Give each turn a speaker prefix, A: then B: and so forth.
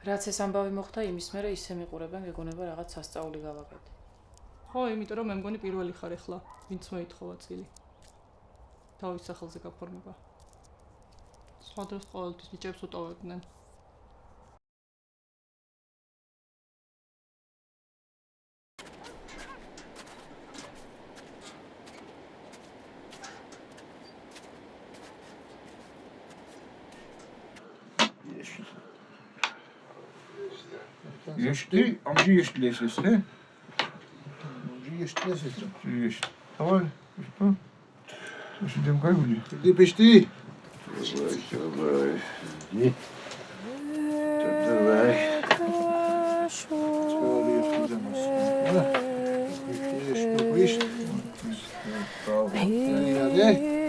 A: რაც ეს ამბავი მოხდა, იმის მერე ისე მიყურებენ, გეგონება რაღაც სასწაული გავაკეთე.
B: ხო, იმიტომ რომ მე მგონი პირველი ხარ ახლა, ვინც მოითხოვა წილი. თავის სახელზე გაფორმება. სხვა დროს ყოველთვის ბიჭებს უტოვებდნენ.
C: Jeśli, a gdzie jeśli jest, nie?
D: Gdzie jeszcze jest?
C: Gdzie jeśli? Dawaj, to? Co się tym kajuje?
D: Gdzie byś ty?
C: Dawaj.
D: Nie.
C: Dawaj.
D: Co jest za nas? Jeszcze, jeszcze. Ja nie jadę.